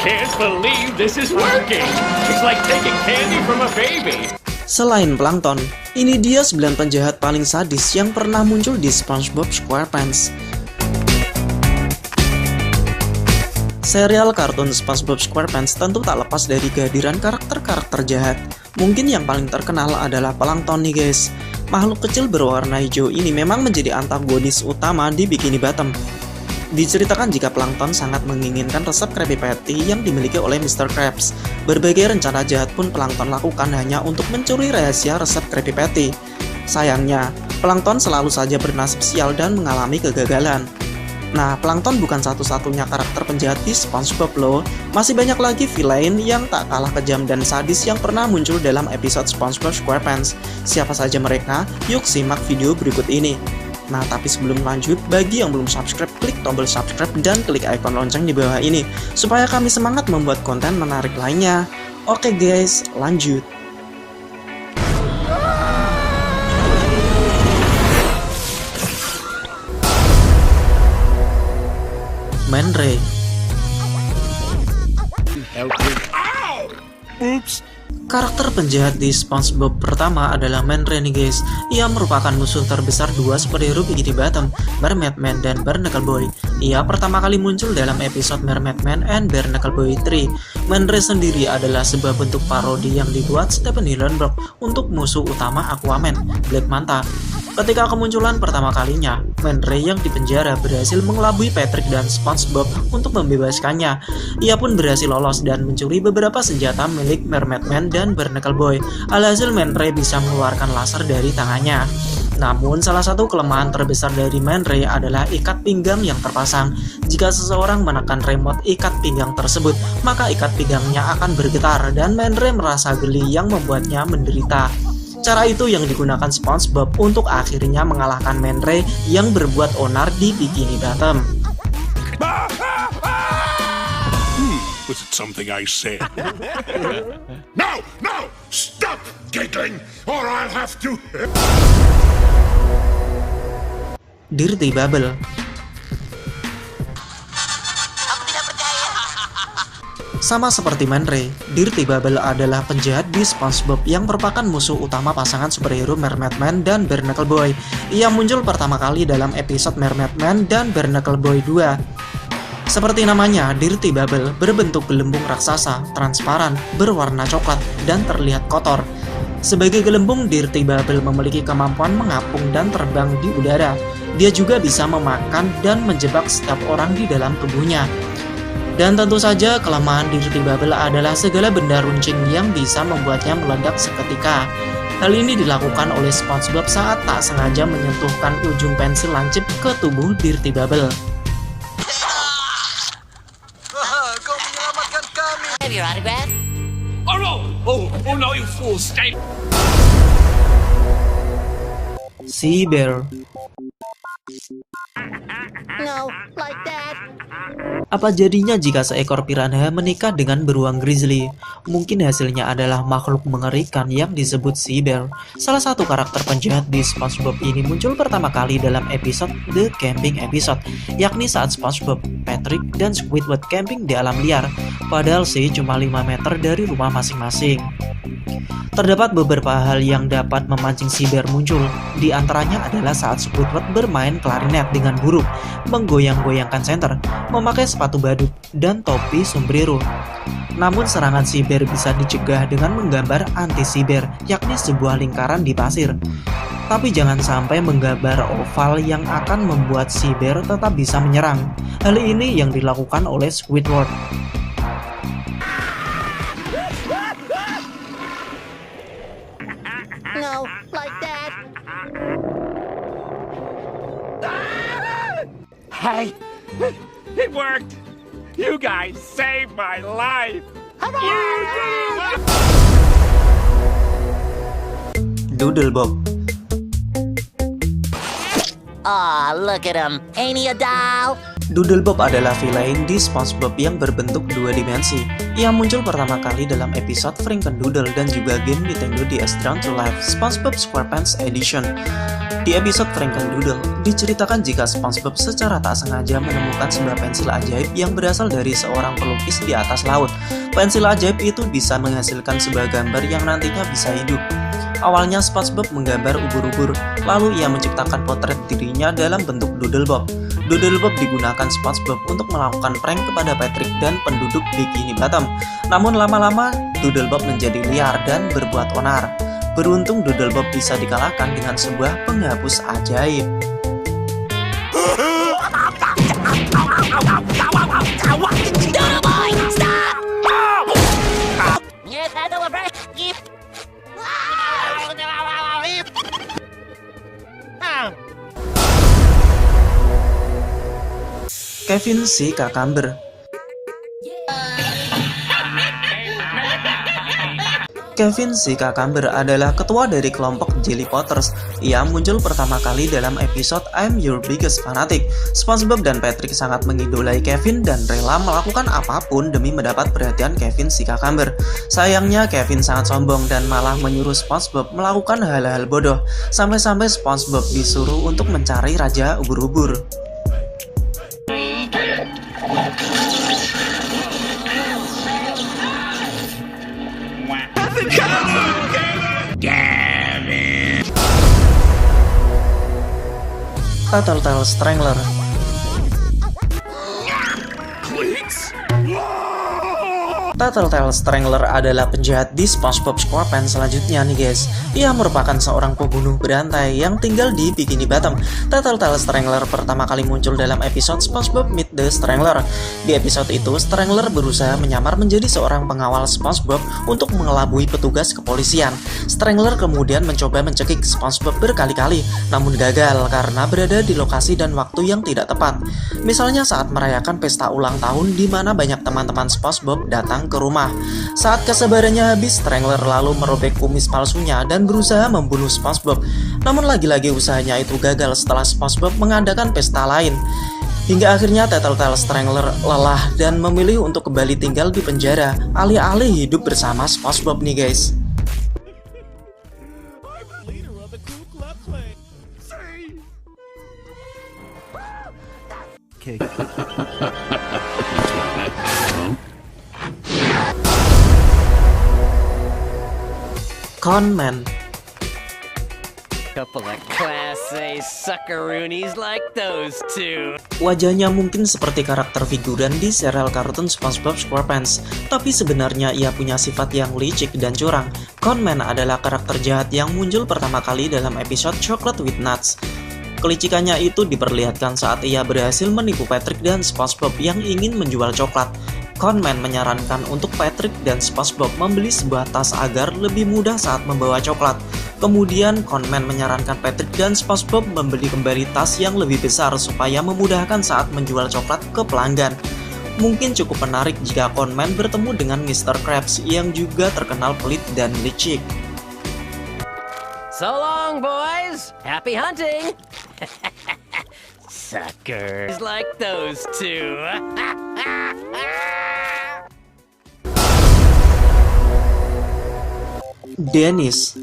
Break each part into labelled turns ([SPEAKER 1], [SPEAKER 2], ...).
[SPEAKER 1] can't believe this is working. It's like taking candy from a baby.
[SPEAKER 2] Selain Plankton, ini dia 9 penjahat paling sadis yang pernah muncul di SpongeBob SquarePants. Serial kartun SpongeBob SquarePants tentu tak lepas dari kehadiran karakter-karakter jahat. Mungkin yang paling terkenal adalah Plankton nih guys. Makhluk kecil berwarna hijau ini memang menjadi antagonis utama di Bikini Bottom. Diceritakan jika Plankton sangat menginginkan resep Krabby Patty yang dimiliki oleh Mr. Krabs. Berbagai rencana jahat pun Plankton lakukan hanya untuk mencuri rahasia resep Krabby Patty. Sayangnya, Plankton selalu saja bernasib sial dan mengalami kegagalan. Nah, Plankton bukan satu-satunya karakter penjahat di SpongeBob loh. Masih banyak lagi villain yang tak kalah kejam dan sadis yang pernah muncul dalam episode SpongeBob SquarePants. Siapa saja mereka? Yuk simak video berikut ini. Nah, tapi sebelum lanjut, bagi yang belum subscribe, klik tombol subscribe dan klik icon lonceng di bawah ini, supaya kami semangat membuat konten menarik lainnya. Oke guys, lanjut. Man Ray.
[SPEAKER 1] Oops.
[SPEAKER 2] Karakter penjahat di SpongeBob pertama adalah Man Ray nih guys. Ia merupakan musuh terbesar dua superhero Bikini Bottom, Mermaid Man dan Barnacle Boy. Ia pertama kali muncul dalam episode Mermaid Man and Barnacle Boy 3. Man Ray sendiri adalah sebuah bentuk parodi yang dibuat Stephen Hillenburg untuk musuh utama Aquaman, Black Manta. Ketika kemunculan pertama kalinya, Man Ray yang dipenjara berhasil mengelabui Patrick dan SpongeBob untuk membebaskannya. Ia pun berhasil lolos dan mencuri beberapa senjata milik Mermaid Man dan Barnacle Boy. Alhasil Man Ray bisa mengeluarkan laser dari tangannya. Namun, salah satu kelemahan terbesar dari Man Ray adalah ikat pinggang yang terpasang. Jika seseorang menekan remote ikat pinggang tersebut, maka ikat pinggangnya akan bergetar dan Man Ray merasa geli yang membuatnya menderita. Cara itu yang digunakan SpongeBob untuk akhirnya mengalahkan Man Ray yang berbuat onar di Bikini Bottom.
[SPEAKER 3] Was it something I said?
[SPEAKER 4] No! Stop giggling, or I'll have to...
[SPEAKER 2] Dirty Bubble. Sama seperti Man Ray, Dirty Bubble adalah penjahat di SpongeBob yang merupakan musuh utama pasangan superhero Mermaid Man dan Barnacle Boy. Ia muncul pertama kali dalam episode Mermaid Man dan Barnacle Boy 2. Seperti namanya, Dirty Bubble berbentuk gelembung raksasa, transparan, berwarna coklat, dan terlihat kotor. Sebagai gelembung, Dirty Bubble memiliki kemampuan mengapung dan terbang di udara. Dia juga bisa memakan dan menjebak setiap orang di dalam tubuhnya. Dan tentu saja kelemahan Dirty Bubble adalah segala benda runcing yang bisa membuatnya meledak seketika. Hal ini dilakukan oleh SpongeBob saat tak sengaja menyentuhkan ujung pensil lancip ke tubuh Dirty Bubble.
[SPEAKER 5] Kau menyelamatkan kami.
[SPEAKER 6] Have your autograph?
[SPEAKER 1] Oh no! Oh no, you fool! Stay!
[SPEAKER 2] Sea Bear.
[SPEAKER 6] No, like that.
[SPEAKER 2] Apa jadinya jika seekor piranha menikah dengan beruang grizzly? Mungkin hasilnya adalah makhluk mengerikan yang disebut Sea Bear. Salah satu karakter penjahat di SpongeBob ini muncul pertama kali dalam episode The Camping Episode, yakni saat SpongeBob, Patrick, dan Squidward camping di alam liar, padahal sih cuma 5 meter dari rumah masing-masing. Terdapat beberapa hal yang dapat memancing Sea Bear muncul, di antaranya adalah saat Squidward bermain klarinet dengan buruk, menggoyang-goyangkan senter, memakai sepatu badut, dan topi sombrero. Namun serangan Sea Bear bisa dicegah dengan menggambar anti-Sea Bear, yakni sebuah lingkaran di pasir. Tapi jangan sampai menggambar oval yang akan membuat Sea Bear tetap bisa menyerang. Hal ini yang dilakukan oleh Squidward.
[SPEAKER 6] No, like that.
[SPEAKER 1] Hey! It worked! You guys saved my life! You did!
[SPEAKER 2] Doodle Bob.
[SPEAKER 6] Aw, look at him. Ain't he a doll?
[SPEAKER 2] Doodle Bob adalah villain di SpongeBob yang berbentuk dua dimensi. Ia muncul pertama kali dalam episode Frankendoodle dan juga game Nintendo DS Drawn to Life SpongeBob SquarePants Edition. Di episode Frankendoodle, diceritakan jika SpongeBob secara tak sengaja menemukan sebuah pensil ajaib yang berasal dari seorang pelukis di atas laut. Pensil ajaib itu bisa menghasilkan sebuah gambar yang nantinya bisa hidup. Awalnya SpongeBob menggambar ubur-ubur, lalu ia menciptakan potret dirinya dalam bentuk Doodlebob. Doodlebob digunakan SpongeBob untuk melakukan prank kepada Patrick dan penduduk Bikini Bottom. Namun lama-lama, Doodlebob menjadi liar dan berbuat onar. Beruntung Doodlebob bisa dikalahkan dengan sebuah penghapus ajaib. Kevin si Cucumber. Kevin si Cucumber adalah ketua dari kelompok Jelly Potters. Ia muncul pertama kali dalam episode I'm Your Biggest Fanatic. SpongeBob dan Patrick sangat mengidolai Kevin dan rela melakukan apapun demi mendapat perhatian Kevin si Cucumber. Sayangnya Kevin sangat sombong dan malah menyuruh SpongeBob melakukan hal-hal bodoh. Sampai-sampai SpongeBob disuruh untuk mencari Raja Ubur-ubur. Tattletale Strangler. Tattletale Strangler adalah penjahat di SpongeBob SquarePants selanjutnya nih guys. Ia merupakan seorang pembunuh berantai yang tinggal di Bikini Bottom. Tattletale Strangler pertama kali muncul dalam episode SpongeBob Meet the Strangler. Di episode itu, Strangler berusaha menyamar menjadi seorang pengawal SpongeBob untuk mengelabui petugas kepolisian. Strangler kemudian mencoba mencekik SpongeBob berkali-kali, namun gagal karena berada di lokasi dan waktu yang tidak tepat. Misalnya saat merayakan pesta ulang tahun di mana banyak teman-teman SpongeBob datang ke rumah. Saat kesabarannya habis, Strangler lalu merobek kumis palsunya dan berusaha membunuh SpongeBob. Namun lagi-lagi usahanya itu gagal setelah SpongeBob mengadakan pesta lain. Hingga akhirnya Tattletale Strangler lelah dan memilih untuk kembali tinggal di penjara, alih-alih hidup bersama SpongeBob nih guys. Con Man.
[SPEAKER 1] Couple of class A suckaroonies like those two.
[SPEAKER 2] Wajahnya mungkin seperti karakter figuran di serial kartun SpongeBob SquarePants, tapi sebenarnya ia punya sifat yang licik dan curang. Con Man adalah karakter jahat yang muncul pertama kali dalam episode Chocolate with Nuts. Kelicikannya itu diperlihatkan saat ia berhasil menipu Patrick dan SpongeBob yang ingin menjual coklat. Con Man menyarankan untuk Patrick dan SpongeBob membeli sebuah tas agar lebih mudah saat membawa coklat. Kemudian Con Man menyarankan Patrick dan SpongeBob membeli kembali tas yang lebih besar supaya memudahkan saat menjual coklat ke pelanggan. Mungkin cukup menarik jika Con Man bertemu dengan Mr. Krabs yang juga terkenal pelit dan licik.
[SPEAKER 1] So long, boys. Happy hunting. Suckers like those two.
[SPEAKER 2] Dennis.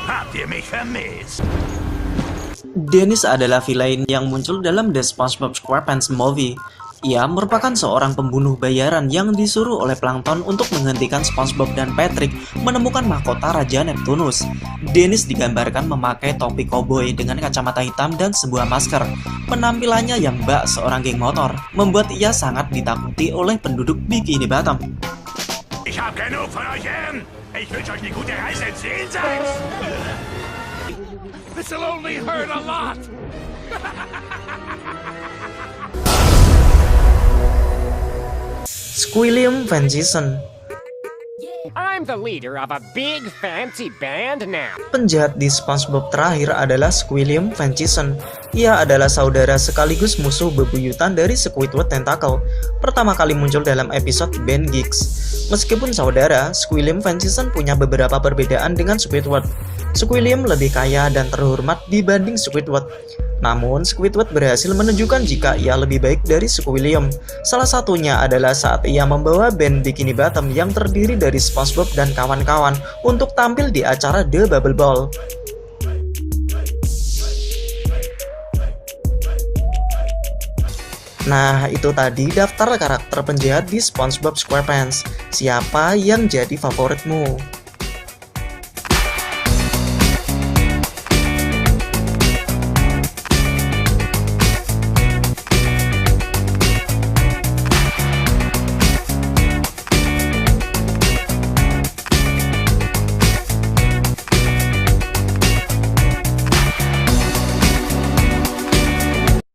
[SPEAKER 3] Habt ihr mich vermisst?
[SPEAKER 2] Dennis adalah villain yang muncul dalam The SpongeBob SquarePants Movie. Ia merupakan seorang pembunuh bayaran yang disuruh oleh Plankton untuk menghentikan SpongeBob dan Patrick menemukan mahkota Raja Neptunus. Dennis digambarkan memakai topi koboi dengan kacamata hitam dan sebuah masker. Penampilannya yang bak seorang geng motor membuat ia sangat ditakuti oleh penduduk Bikini Bottom.
[SPEAKER 3] Ich hab genug von euch Herren. Ich wünsche euch eine gute Reise ins Jenseits. This'll only hurt a lot.
[SPEAKER 2] Squilliam Van Gieson.
[SPEAKER 7] I'm the leader of a big fancy band now.
[SPEAKER 2] Penjahat di SpongeBob terakhir adalah Squilliam Van Gieson. Ia adalah saudara sekaligus musuh bebuyutan dari Squidward Tentacle. Pertama kali muncul dalam episode Ben Geeks. Meskipun saudara, Squilliam Van Gieson punya beberapa perbedaan dengan Squidward. Squilliam lebih kaya dan terhormat dibanding Squidward. Namun, Squidward berhasil menunjukkan jika ia lebih baik dari Squilliam. Salah satunya adalah saat ia membawa band Bikini Bottom yang terdiri dari SpongeBob dan kawan-kawan untuk tampil di acara The Bubble Ball. Nah, itu tadi daftar karakter penjahat di SpongeBob SquarePants. Siapa yang jadi favoritmu?